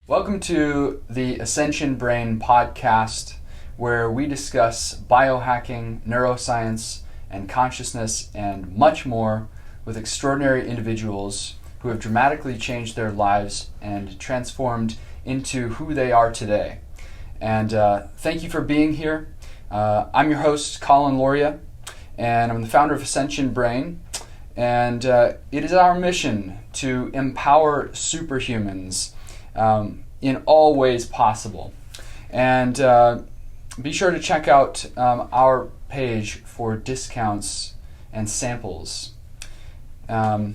Welcome to the Ascension Brain podcast, where we discuss biohacking, neuroscience, and consciousness, and much more with extraordinary individuals who have dramatically changed their lives and transformed into who they are today. And thank you for being here. I'm your host, Caulen Lauria, and I'm the founder of Ascension Brain. And it is our mission to empower superhumans in all ways possible. And be sure to check out our page for discounts and samples. We're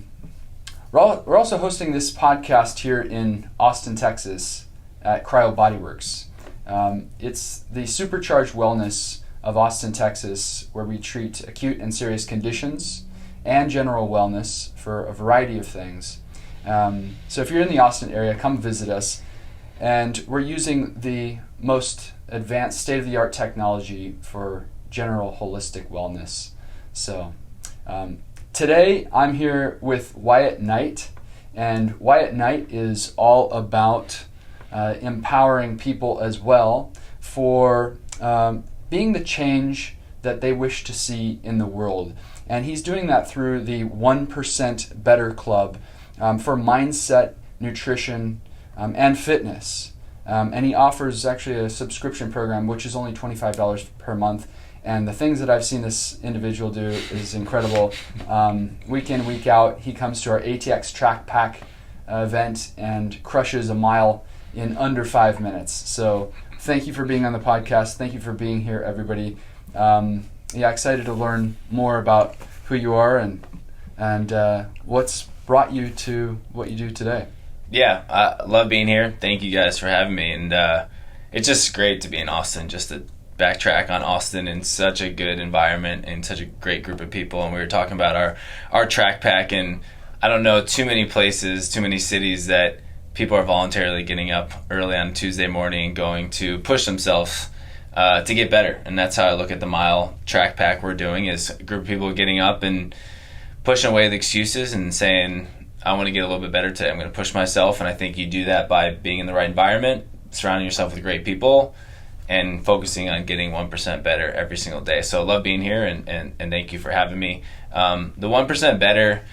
also hosting this podcast here in Austin, Texas at Cryo Bodyworks. It's the supercharged wellness of Austin, Texas, where we treat acute and serious conditions and general wellness for a variety of things. So if you're in the Austin area, come visit us. And we're using the most advanced state-of-the-art technology for general holistic wellness. So today I'm here with Wyatt Knight, and Wyatt Knight is all about empowering people as well for being the change that they wish to see in the world. And he's doing that through the 1% Better Club for mindset, nutrition, and fitness. And he offers actually a subscription program, which is only $25 per month. And the things that I've seen this individual do is incredible. Week in, week out, he comes to our ATX Track Pack event and crushes a mile in under 5 minutes. So thank you for being on the podcast. Thank you for being here, everybody. Excited to learn more about who you are and what's brought you to what you do today. Yeah, I love being here. Thank you guys for having me. And it's just great to be in Austin, just to backtrack on Austin in such a good environment and such a great group of people. And we were talking about our track pack, and I don't know too many places, too many cities that people are voluntarily getting up early on Tuesday morning and going to push themselves to get better. And that's how I look at the mile track pack we're doing, is a group of people getting up and pushing away the excuses and saying, I want to get a little bit better today. I'm going to push myself. And I think you do that by being in the right environment, surrounding yourself with great people, and focusing on getting 1% better every single day. So I love being here, and thank you for having me. The 1% Better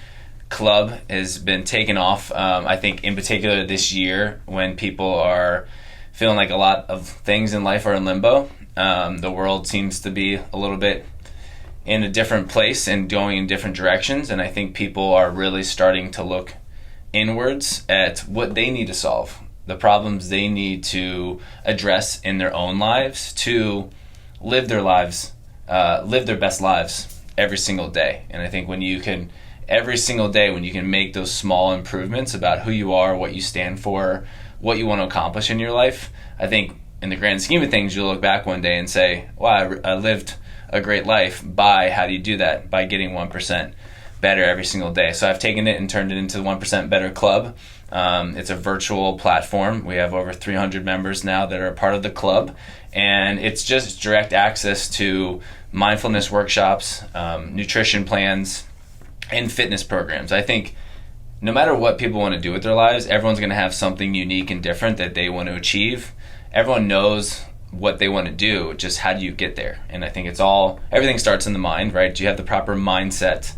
Club has been taken off, I think, in particular this year, when people are feeling like a lot of things in life are in limbo. The world seems to be a little bit in a different place and going in different directions, and I think people are really starting to look inwards at what they need to solve, the problems they need to address in their own lives to live their lives, live their best lives every single day. And I think when you can, every single day, when you can make those small improvements about who you are, what you stand for, what you want to accomplish in your life, I think in the grand scheme of things, you'll look back one day and say, wow, I lived a great life. How do you do that? By getting 1% better every single day. So I've taken it and turned it into the 1% Better Club. It's a virtual platform. We have over 300 members now that are a part of the club, and it's just direct access to mindfulness workshops, nutrition plans, and fitness programs. I think no matter what people want to do with their lives, everyone's going to have something unique and different that they want to achieve. Everyone knows what they want to do, just how do you get there? And I think everything starts in the mind, right? Do you have the proper mindset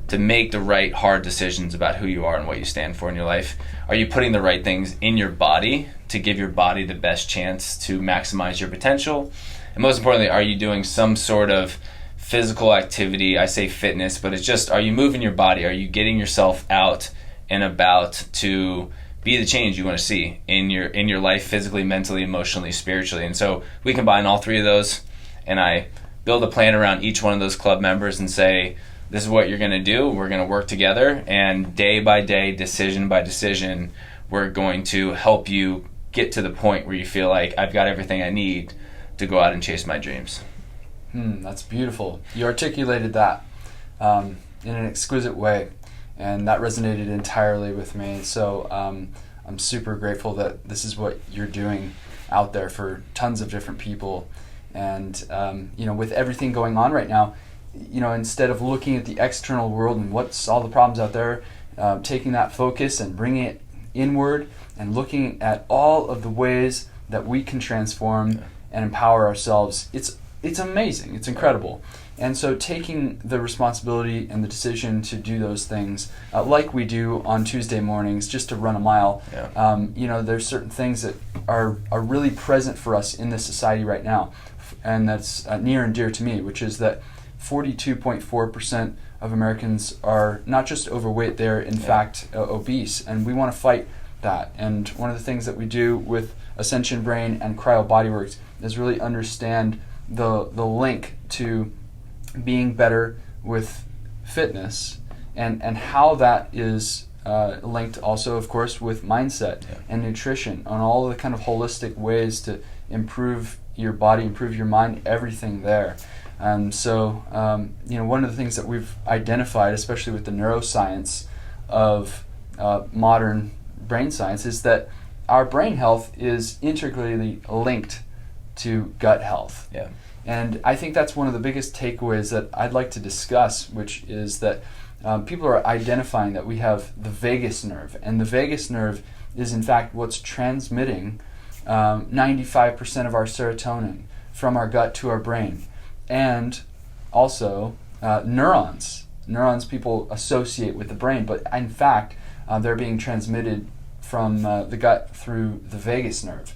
to make the right hard decisions about who you are and what you stand for in your life? Are you putting the right things in your body to give your body the best chance to maximize your potential? And most importantly, are you doing some sort of physical activity? I say fitness, but it's just, are you moving your body? Are you getting yourself out and about to be the change you want to see in your life, physically, mentally, emotionally, spiritually? And so we combine all three of those, and I build a plan around each one of those club members and say, this is what you're going to do. We're going to work together, and day by day, decision by decision, we're going to help you get to the point where you feel like I've got everything I need to go out and chase my dreams. That's beautiful. You articulated that in an exquisite way, and that resonated entirely with me. So I'm super grateful that this is what you're doing out there for tons of different people. And with everything going on right now, instead of looking at the external world and what's all the problems out there, taking that focus and bringing it inward and looking at all of the ways that we can transform and empower ourselves, it's amazing. It's incredible. And so taking the responsibility and the decision to do those things, like we do on Tuesday mornings, just to run a mile, there's certain things that are really present for us in this society right now. And that's near and dear to me, which is that 42.4% of Americans are not just overweight, they're in fact obese. And we want to fight that. And one of the things that we do with Ascension Brain and Cryo Bodyworks is really understand the link to being better with fitness and how that is linked also, of course, with mindset and nutrition, on all the kind of holistic ways to improve your body, improve your mind, everything there. So one of the things that we've identified, especially with the neuroscience of modern brain science, is that our brain health is integrally linked to gut health. Yeah. And I think that's one of the biggest takeaways that I'd like to discuss, which is that people are identifying that we have the vagus nerve, and the vagus nerve is in fact what's transmitting 95% of our serotonin from our gut to our brain. And also neurons people associate with the brain, but in fact they're being transmitted from the gut through the vagus nerve.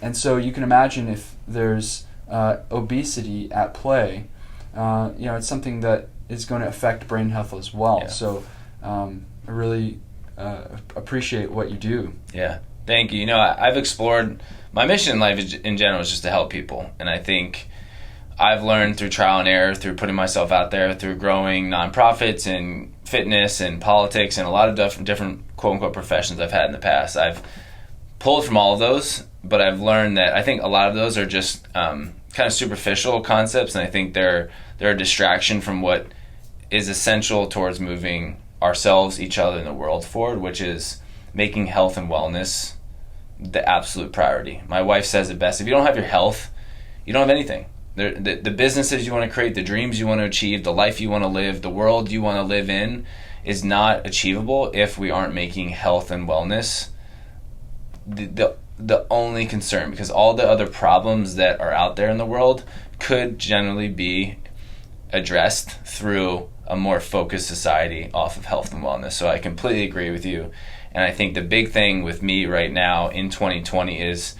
And so you can imagine if there's obesity at play, it's something that is going to affect brain health as well. Yeah. So I really appreciate what you do. Yeah, thank you. I've explored, my mission in life in general is just to help people. And I think I've learned through trial and error, through putting myself out there, through growing nonprofits and fitness and politics and a lot of different quote-unquote professions I've had in the past. I've pulled from all of those, but I've learned that I think a lot of those are just kind of superficial concepts, and I think they're a distraction from what is essential towards moving ourselves, each other, and the world forward, which is making health and wellness the absolute priority. My wife says it best: if you don't have your health, you don't have anything. The businesses you want to create, the dreams you want to achieve, the life you want to live, the world you want to live in is not achievable if we aren't making health and wellness the only concern, because all the other problems that are out there in the world could generally be addressed through a more focused society off of health and wellness. So I completely agree with you. And I think the big thing with me right now in 2020 is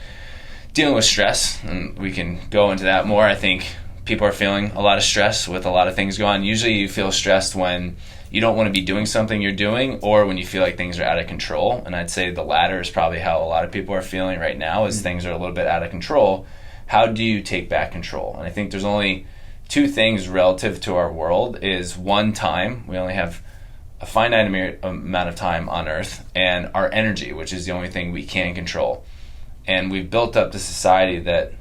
dealing with stress, and we can go into that more. I think people are feeling a lot of stress with a lot of things going on. Usually you feel stressed when you don't want to be doing something you're doing, or when you feel like things are out of control. And I'd say the latter is probably how a lot of people are feeling right now, is things are a little bit out of control. How do you take back control? And I think there's only two things relative to our world. Is one, time. We only have a finite amount of time on Earth, and our energy, which is the only thing we can control. And we've built up the society that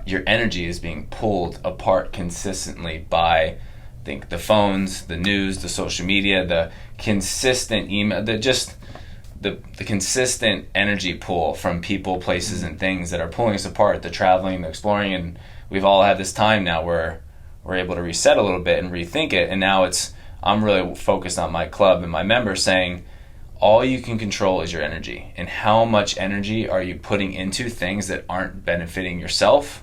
your energy is being pulled apart consistently by, I think, the phones, the news, the social media, the consistent email, the consistent energy pull from people, places, and things that are pulling us apart, the traveling, the exploring. And we've all had this time now where we're able to reset a little bit and rethink it. And now I'm really focused on my club and my members, saying all you can control is your energy, and how much energy are you putting into things that aren't benefiting yourself,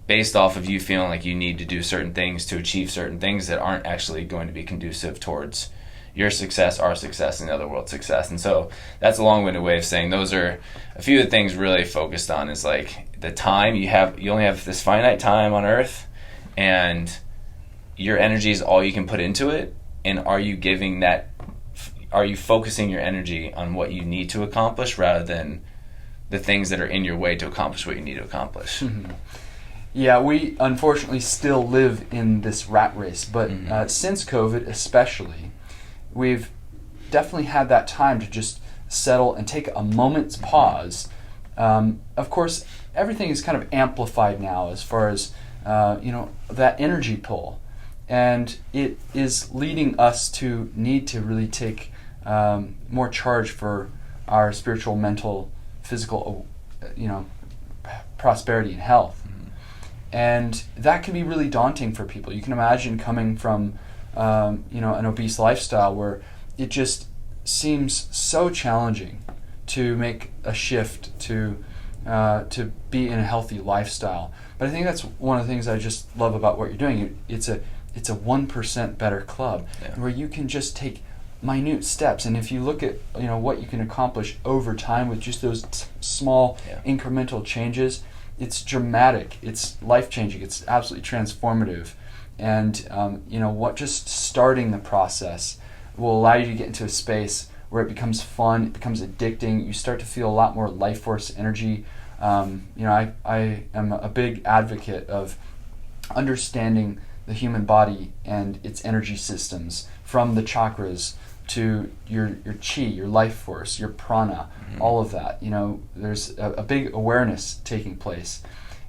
based off of you feeling like you need to do certain things to achieve certain things that aren't actually going to be conducive towards your success, our success, and the other world's success. And so that's a long-winded way of saying those are a few of the things really focused on, is like the time you only have this finite time on Earth, and your energy is all you can put into it. And are you focusing your energy on what you need to accomplish rather than the things that are in your way to accomplish what you need to accomplish? Mm-hmm. Yeah, we unfortunately still live in this rat race, but since COVID especially, we've definitely had that time to just settle and take a moment's pause. Of course, everything is kind of amplified now as far as that energy pull, and it is leading us to need to really take more charge for our spiritual, mental, physical, prosperity and health. And that can be really daunting for people. You can imagine coming from, an obese lifestyle where it just seems so challenging to make a shift to be in a healthy lifestyle. But I think that's one of the things I just love about what you're doing. It's a 1% better club, where you can just take minute steps, and if you look at what you can accomplish over time with just those small incremental changes, it's dramatic, it's life-changing, it's absolutely transformative. And what just starting the process will allow you to get into a space where it becomes fun, it becomes addicting, you start to feel a lot more life force energy. I am a big advocate of understanding the human body and its energy systems, from the chakras to your chi, your life force, your prana, all of that. There's a big awareness taking place.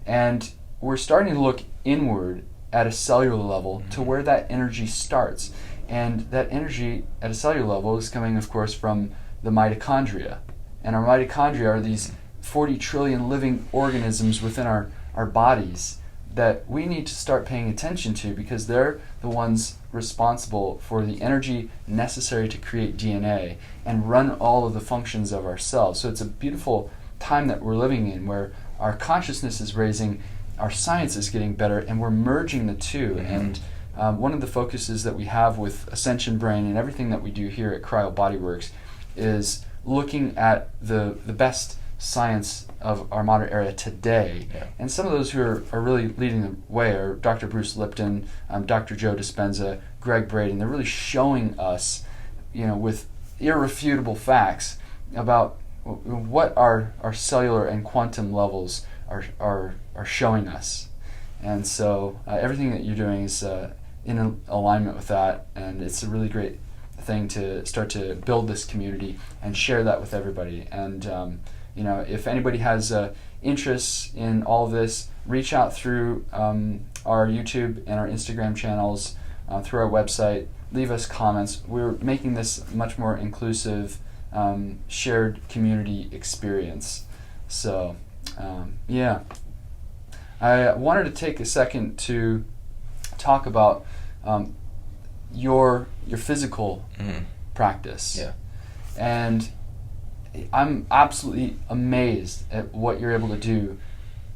And we're starting to look inward at a cellular level to where that energy starts. And that energy at a cellular level is coming, of course, from the mitochondria. And our mitochondria are these 40 trillion living organisms within our bodies that we need to start paying attention to, because they're the ones responsible for the energy necessary to create DNA and run all of the functions of our cells. So it's a beautiful time that we're living in, where our consciousness is raising, our science is getting better, and we're merging the two. And one of the focuses that we have with Ascension Brain and everything that we do here at Cryo Bodyworks is looking at the best science of our modern era today. And some of those who are really leading the way are Dr. Bruce Lipton, Dr. Joe Dispenza, Greg Braden. They're really showing us, with irrefutable facts about what our cellular and quantum levels are showing us. And so everything that you're doing is in alignment with that, and it's a really great thing to start to build this community and share that with everybody. And if anybody has interests in all of this, reach out through our YouTube and our Instagram channels, through our website. Leave us comments. We're making this much more inclusive, shared community experience. So, I wanted to take a second to talk about your physical practice. And I'm absolutely amazed at what you're able to do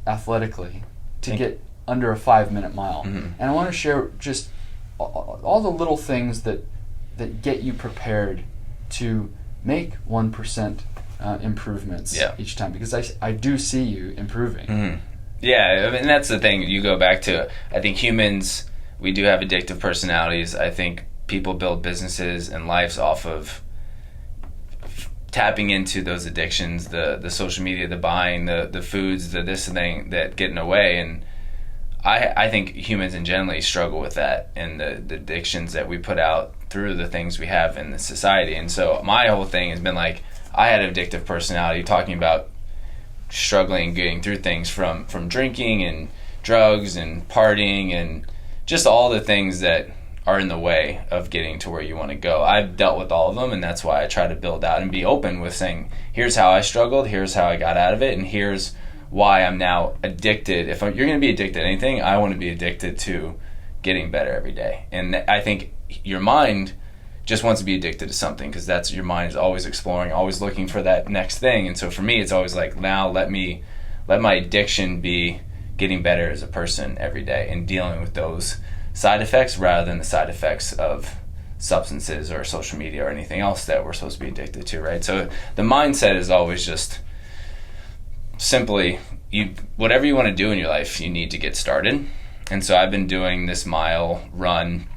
athletically to get under a 5-minute mile. And I want to share just all the little things that get you prepared to make 1% improvements each time, because I do see you improving. Yeah, I mean, that's the thing. You go back to, I think humans, we do have addictive personalities. I think people build businesses and lives off of tapping into those addictions, the social media, the buying, the foods, the this thing that get in the way. And I think humans in generally struggle with that, and the addictions that we put out through the things we have in the society. And so my whole thing has been like, I had an addictive personality, talking about struggling, getting through things from drinking and drugs and partying and just all the things that are in the way of getting to where you want to go. I've dealt with all of them, and that's why I try to build out and be open with saying, here's how I struggled, here's how I got out of it, and here's why I'm now addicted. If you're going to be addicted to anything, I want to be addicted to getting better every day. And I think your mind just wants to be addicted to something, because that's, your mind is always exploring, always looking for that next thing. And so for me, it's always like, now let my addiction be getting better as a person every day and dealing with those side effects rather than the side effects of substances or social media or anything else that we're supposed to be addicted to, right? So the mindset is always just simply, whatever you want to do in your life, you need to get started. And so I've been doing this mile run,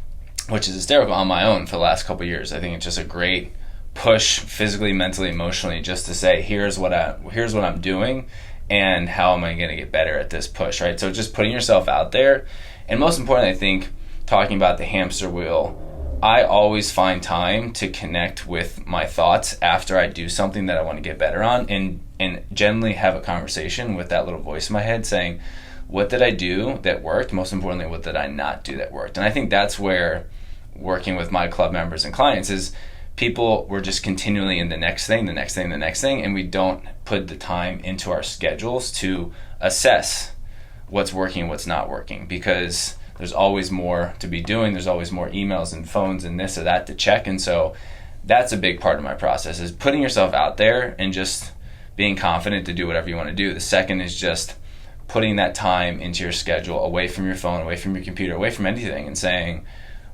which is hysterical, on my own for the last couple of years. I think it's just a great push, physically, mentally, emotionally, just to say, here's what I'm doing, and how am I going to get better at this push, right? So just putting yourself out there. And most importantly, I think, talking about the hamster wheel, I always find time to connect with my thoughts after I do something that I want to get better on, and generally have a conversation with that little voice in my head saying, what did I do that worked? Most importantly, what did I not do that worked? And I think that's where working with my club members and clients is, people were just continually in the next thing, and we don't put the time into our schedules to assess what's working and what's not working, because there's always more to be doing. There's always more emails and phones and this or that to check. And so that's a big part of my process, is putting yourself out there and just being confident to do whatever you want to do. The second is just putting that time into your schedule, away from your phone, away from your computer, away from anything, and saying,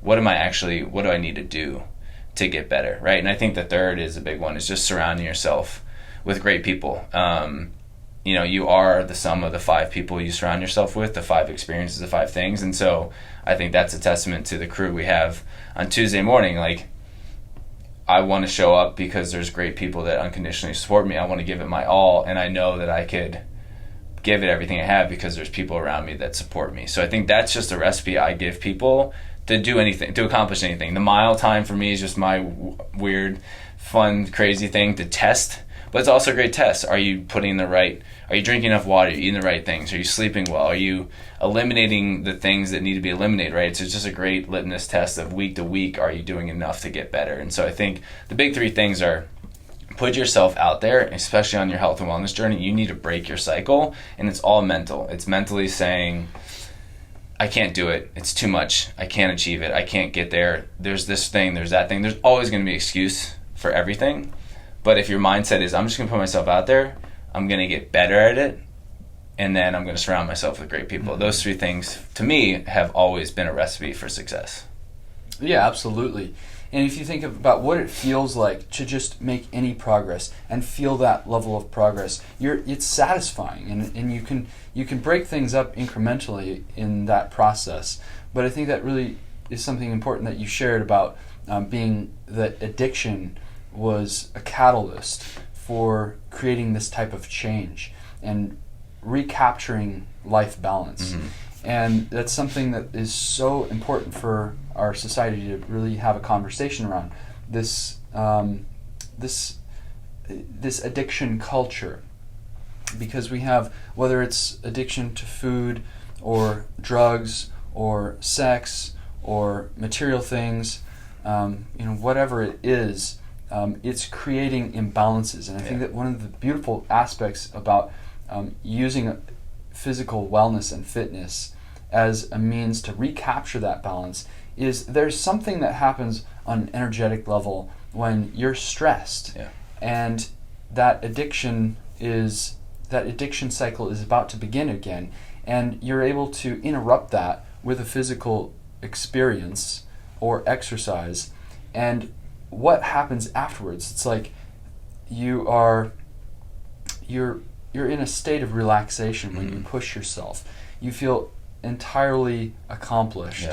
what do I need to do to get better, right? And I think the third is a big one, is just surrounding yourself with great people. You are the sum of the 5 people you surround yourself with, the 5 experiences, the 5 things. And so I think that's a testament to the crew we have on Tuesday morning. Like, I want to show up because there's great people that unconditionally support me. I want to give it my all, and I know that I could give it everything I have because there's people around me that support me. So I think that's just a recipe I give people to do anything, to accomplish anything. The mile time for me is just my weird, fun, crazy thing to test. But it's also a great test. Are you drinking enough water? Are you eating the right things? Are you sleeping well? Are you eliminating the things that need to be eliminated, right? So it's just a great litmus test of week to week, are you doing enough to get better? And so I think the big 3 things are: put yourself out there, especially on your health and wellness journey. You need to break your cycle, and it's all mental. It's mentally saying, I can't do it. It's too much. I can't achieve it. I can't get there. There's this thing, there's that thing. There's always going to be an excuse for everything. But if your mindset is, I'm just going to put myself out there, I'm going to get better at it, and then I'm going to surround myself with great people. Mm-hmm. Those 3 things, to me, have always been a recipe for success. Yeah, absolutely. And if you think about what it feels like to just make any progress and feel that level of progress, it's satisfying, and you can break things up incrementally in that process. But I think that really is something important that you shared about being that addiction was a catalyst for creating this type of change and recapturing life balance. Mm-hmm. And that's something that is so important for our society to really have a conversation around. This addiction culture, because we have, whether it's addiction to food or drugs or sex or material things, whatever it is, it's creating imbalances. And I think that one of the beautiful aspects about using physical wellness and fitness as a means to recapture that balance is there's something that happens on an energetic level when you're stressed. Yeah. And that addiction cycle is about to begin again, and you're able to interrupt that with a physical experience or exercise. And what happens afterwards? It's like you're in a state of relaxation when you push yourself. You feel entirely accomplished,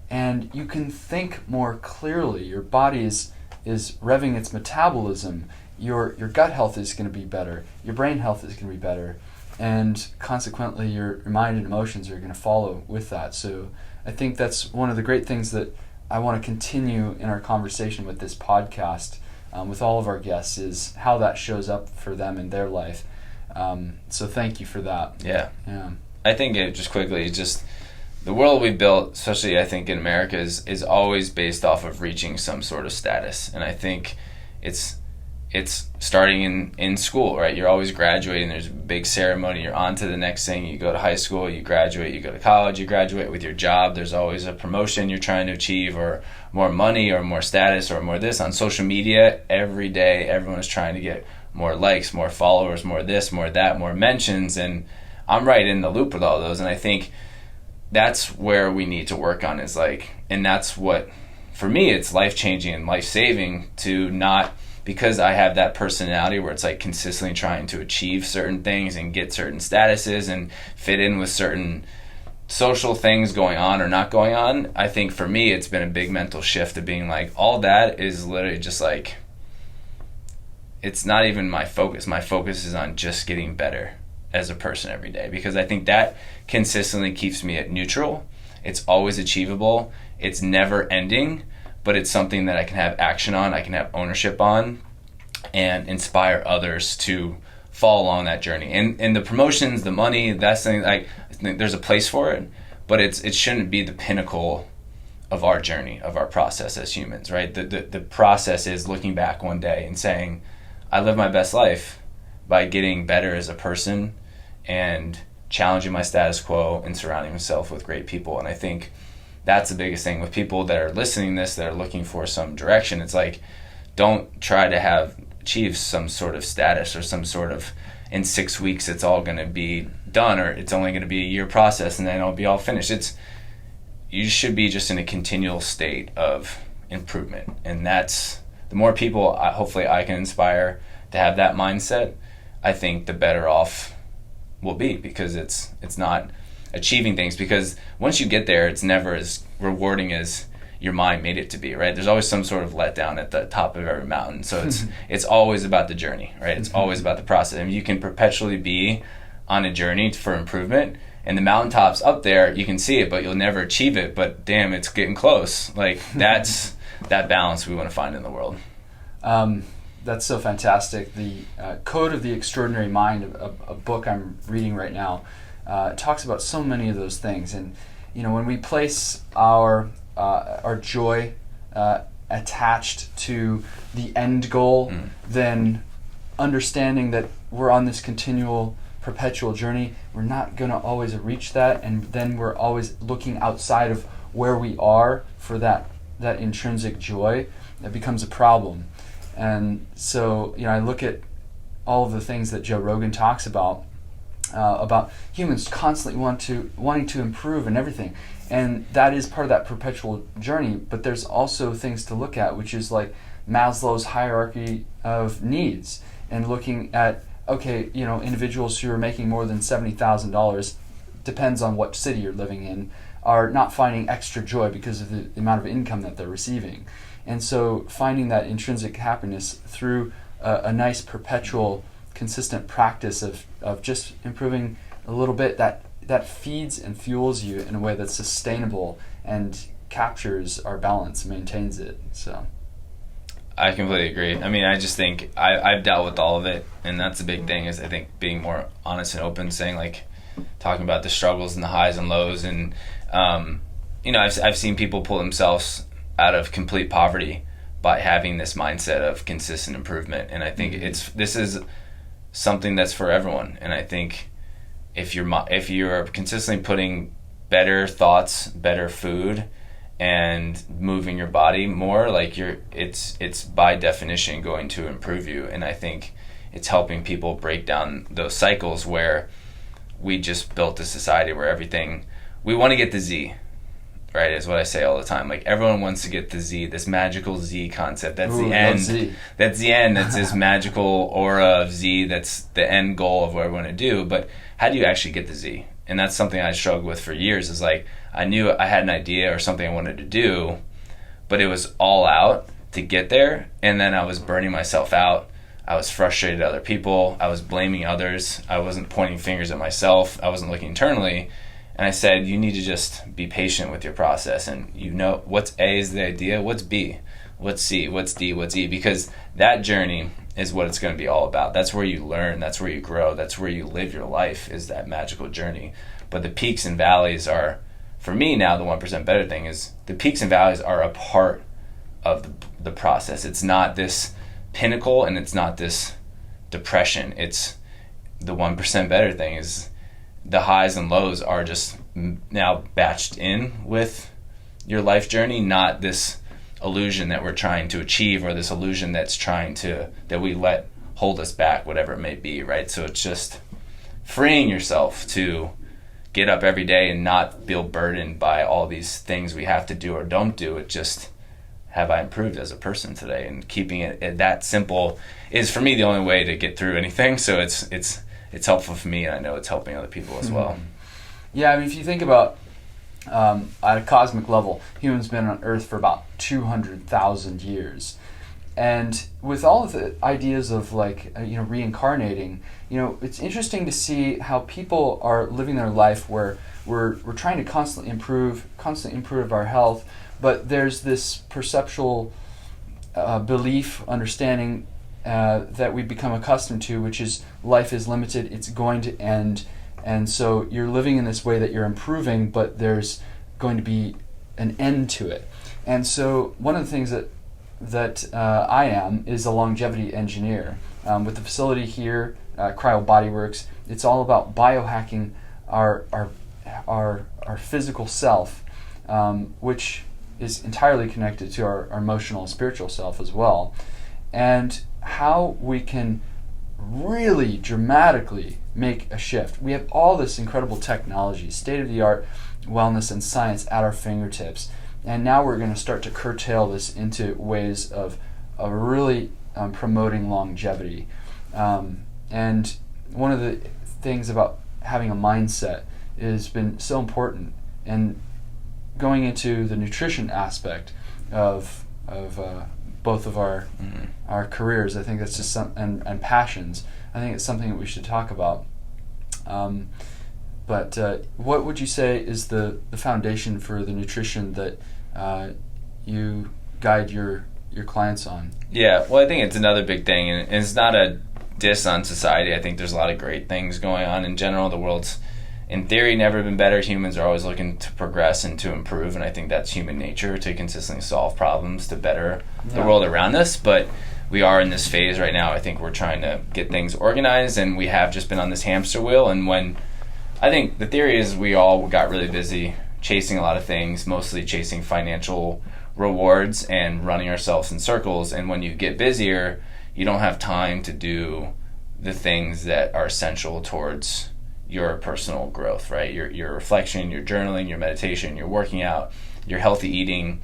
and you can think more clearly. Your body is revving its metabolism. Your gut health is going to be better. Your brain health is going to be better, and consequently, your mind and emotions are going to follow with that. So I think that's one of the great things that I want to continue in our conversation with this podcast, with all of our guests, is how that shows up for them in their life. So thank you for that. Yeah. I think just quickly, the world we built, especially I think in America, is always based off of reaching some sort of status. And I think it's starting in school, right? You're always graduating. There's a big ceremony. You're on to the next thing. You go to high school, you graduate, you go to college, you graduate. With your job, there's always a promotion you're trying to achieve, or more money, or more status, or more this. On social media, every day, everyone is trying to get more likes, more followers, more this, more that, more mentions. And I'm right in the loop with all those. And I think that's where we need to work on, and that's what, for me, it's life-changing and life-saving to not, because I have that personality where it's consistently trying to achieve certain things and get certain statuses and fit in with certain social things going on or not going on. I think for me, it's been a big mental shift of being all that is literally just it's not even my focus. My focus is on just getting better as a person every day, because I think that consistently keeps me at neutral. It's always achievable. It's never ending, but it's something that I can have action on, I can have ownership on, and inspire others to follow along that journey. And the promotions, the money, that's something, I think there's a place for it, but it shouldn't be the pinnacle of our journey, of our process as humans, right? The process is looking back one day and saying, I live my best life by getting better as a person and challenging my status quo and surrounding myself with great people. And I think that's the biggest thing with people that are listening to this, that are looking for some direction. It's don't try to achieve some sort of status or some sort of, in 6 weeks it's all going to be done, or it's only going to be a year process and then it'll be all finished. You should be just in a continual state of improvement, and that's the more people hopefully I can inspire to have that mindset, I think the better off we'll be, because it's not achieving things, because once you get there, it's never as rewarding as your mind made it to be, right? There's always some sort of letdown at the top of every mountain. So it's always about the journey, right? It's always about the process. And you can perpetually be on a journey for improvement, and the mountaintops up there, you can see it, but you'll never achieve it. But damn, it's getting close. Like, that's that balance we want to find in the world. That's so fantastic. The Code of the Extraordinary Mind, a book I'm reading right now, talks about so many of those things. And when we place our joy attached to the end goal, then understanding that we're on this continual, perpetual journey, we're not going to always reach that, and then we're always looking outside of where we are for that intrinsic joy. That becomes a problem. And so, I look at all of the things that Joe Rogan talks about humans constantly wanting to improve and everything. And that is part of that perpetual journey. But there's also things to look at, which is like Maslow's hierarchy of needs, and looking at, individuals who are making more than $70,000, depends on what city you're living in, are not finding extra joy because of the amount of income that they're receiving. And so finding that intrinsic happiness through a nice perpetual consistent practice of just improving a little bit, that feeds and fuels you in a way that's sustainable and captures our balance, maintains it. So I completely agree. I mean, I just think I've dealt with all of it, and that's the big thing, is I think being more honest and open, saying, like, talking about the struggles and the highs and lows. And I've seen people pull themselves out of complete poverty by having this mindset of consistent improvement. And I think this is something that's for everyone. And I think if you're consistently putting better thoughts, better food, and moving your body more, like it's by definition going to improve you. And I think it's helping people break down those cycles where we just built a society where we want to get the Z, right, is what I say all the time. Like, everyone wants to get the Z, this magical Z concept. That's the end. Z. That's the end. That's this magical aura of Z. That's the end goal of what I want to do. But how do you actually get the Z? And that's something I struggled with for years, is like, I knew I had an idea or something I wanted to do, but it was all out to get there. And then I was burning myself out. I was frustrated at other people. I was blaming others. I wasn't pointing fingers at myself. I wasn't looking internally. And I said, you need to just be patient with your process. And what's A is the idea, what's B, what's C, what's D, what's E, because that journey is what it's going to be all about. That's where you learn, that's where you grow, that's where you live your life, is that magical journey. But the peaks and valleys are, for me now, the 1% better thing is the peaks and valleys are a part of the process. It's not this pinnacle, and it's not this depression. It's the 1% better thing is the highs and lows are just now batched in with your life journey, not this illusion that we're trying to achieve, or this illusion that we let hold us back, whatever it may be, right? So it's just freeing yourself to get up every day and not feel burdened by all these things we have to do or don't do. It just, have I improved as a person today? And keeping it that simple is, for me, the only way to get through anything. So it's helpful for me, and I know it's helping other people as well. Yeah, I mean, if you think about at a cosmic level, humans been on Earth for about 200,000 years, and with all of the ideas of reincarnating, it's interesting to see how people are living their life where we're trying to constantly improve our health, but there's this perceptual belief, understanding that we've become accustomed to, which is life is limited, it's going to end, and so you're living in this way that you're improving, but there's going to be an end to it. And so one of the things that I am is a longevity engineer. With the facility here, Cryo Bodyworks, it's all about biohacking our physical self, which is entirely connected to our emotional and spiritual self as well. and how we can really dramatically make a shift. We have all this incredible technology, state-of-the-art wellness and science at our fingertips, and now we're going to start to curtail this into ways of really promoting longevity. And one of the things about having a mindset has been so important, and going into the nutrition aspect of both of our careers, I think that's just and passions. I think it's something that we should talk about. But what would you say is the foundation for the nutrition that you guide your clients on? Yeah, well, I think it's another big thing, and it's not a diss on society. I think there's a lot of great things going on in general. The world's, in theory, never been better. Humans are always looking to progress and to improve, and I think that's human nature, to consistently solve problems, to better the world around us. But we are in this phase right now. I think we're trying to get things organized, and we have just been on this hamster wheel. And when I think the theory is we all got really busy chasing a lot of things, mostly chasing financial rewards and running ourselves in circles. And when you get busier, you don't have time to do the things that are essential towards your personal growth, right? Your reflection, your journaling, your meditation, your working out, your healthy eating,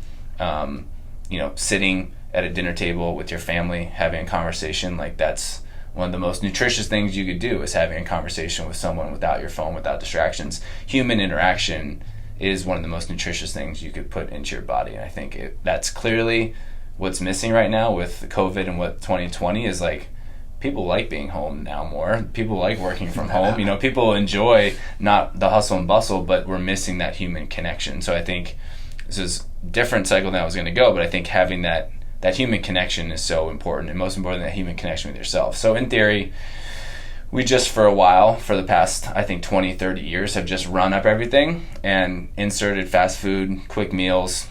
sitting at a dinner table with your family, having a conversation. Like, that's one of the most nutritious things you could do, is having a conversation with someone without your phone, without distractions. Human interaction is one of the most nutritious things you could put into your body. And I think that's clearly what's missing right now with COVID, and what 2020 is like. People like being home now more. People like working from home. People enjoy not the hustle and bustle, but we're missing that human connection. So I think this is a different cycle than I was going to go, but I think having that human connection is so important, and most important, that human connection with yourself. So in theory, we just for a while, for the past, I think 20, 30 years, have just run up everything and inserted fast food, quick meals,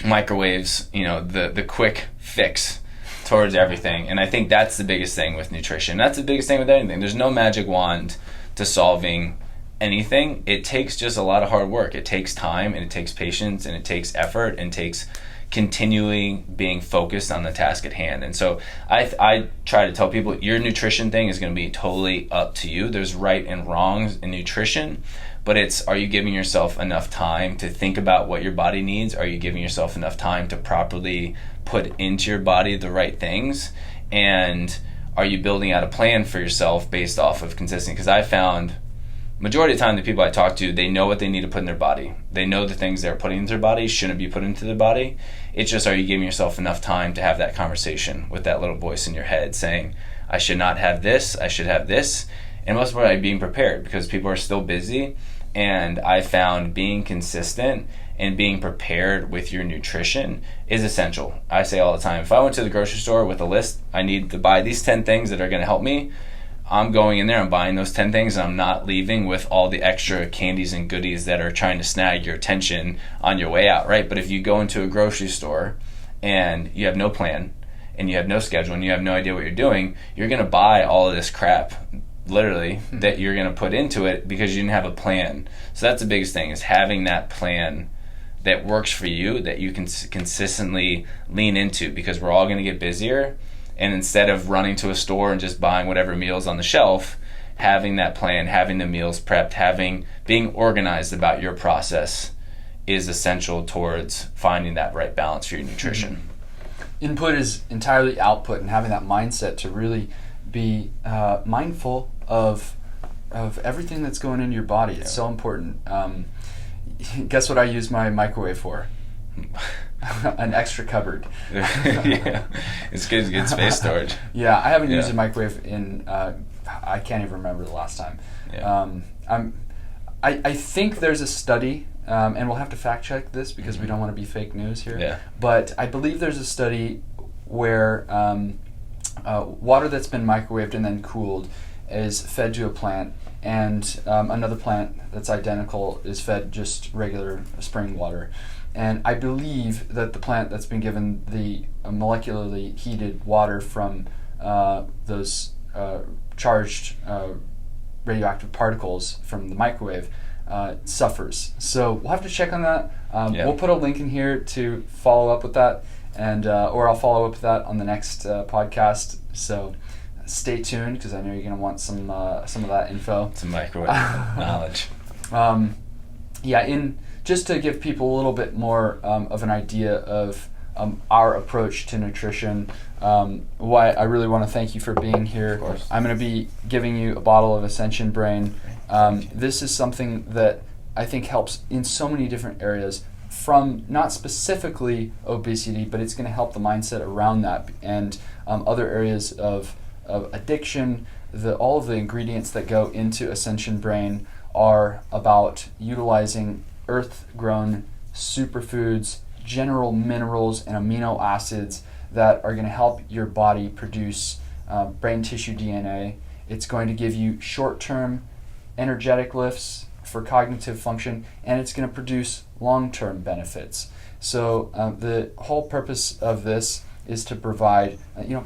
microwaves, the quick fix towards everything. And I think that's the biggest thing with nutrition. That's the biggest thing with anything. There's no magic wand to solving anything. It takes just a lot of hard work. It takes time, and it takes patience, and it takes effort, and it takes continually being focused on the task at hand. And so I try to tell people, your nutrition thing is going to be totally up to you. There's right and wrongs in nutrition, but are you giving yourself enough time to think about what your body needs? Are you giving yourself enough time to properly put into your body the right things? And are you building out a plan for yourself based off of consistency? Because I found majority of the time the people I talk to, they know what they need to put in their body. They know the things they're putting into their body shouldn't be put into their body. It's just, are you giving yourself enough time to have that conversation with that little voice in your head saying, I should not have this, I should have this. And most importantly, being prepared, because people are still busy. And I found being consistent and being prepared with your nutrition is essential. I say all the time, if I went to the grocery store with a list, I need to buy these 10 things that are going to help me, I'm going in there, I'm buying those 10 things, and I'm not leaving with all the extra candies and goodies that are trying to snag your attention on your way out, right? But if you go into a grocery store and you have no plan, and you have no schedule, and you have no idea what you're doing, you're going to buy all of this crap, literally, that you're going to put into it because you didn't have a plan. So that's the biggest thing, is having that plan that works for you, that you can consistently lean into, because we're all going to get busier. And instead of running to a store and just buying whatever meals on the shelf, having that plan, having the meals prepped, being organized about your process is essential towards finding that right balance for your nutrition. Input is entirely output, and having that mindset to really be mindful of everything that's going into your body. It's so important. Guess what I use my microwave for? An extra cupboard. Yeah, it's good space storage. Yeah, I haven't used a microwave in I can't even remember the last time. I think there's a study, and we'll have to fact check this because we don't want to be fake news here. Yeah. But I believe there's a study where water that's been microwaved and then cooled is fed to a plant, and another plant that's identical is fed just regular spring water. And I believe that the plant that's been given the molecularly heated water from those charged radioactive particles from the microwave suffers. So we'll have to check on that. We'll put a link in here to follow up with that. and or I'll follow up with that on the next podcast. So stay tuned, because I know you're going to want some of that info. Some microwave knowledge. Just to give people a little bit more of an idea of our approach to nutrition, Wyatt, I really want to thank you for being here. Of course. I'm going to be giving you a bottle of Ascension Brain. This is something that I think helps in so many different areas, from not specifically obesity, but it's going to help the mindset around that, and other areas of addiction. All of the ingredients that go into Ascension Brain are about utilizing earth-grown superfoods, general minerals, and amino acids that are going to help your body produce brain tissue DNA. It's going to give you short-term energetic lifts for cognitive function, and it's going to produce long-term benefits. So the whole purpose of this is to provide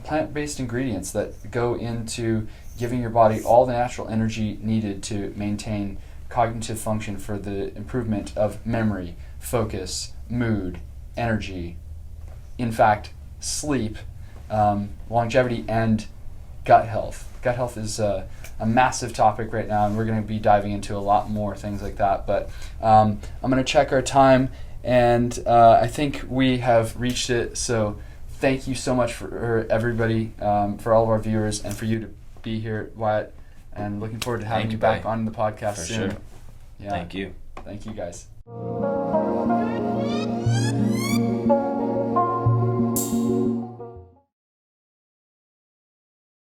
plant-based ingredients that go into giving your body all the natural energy needed to maintain cognitive function for the improvement of memory, focus, mood, energy, in fact, sleep, longevity, and gut health. Gut health is a massive topic right now, and we're going to be diving into a lot more things like that. But I'm going to check our time, and I think we have reached it. So thank you so much for everybody, for all of our viewers, and for you to be here, Wyatt. And looking forward to having you back on the podcast soon. Sure. Yeah. Thank you. Thank you, guys.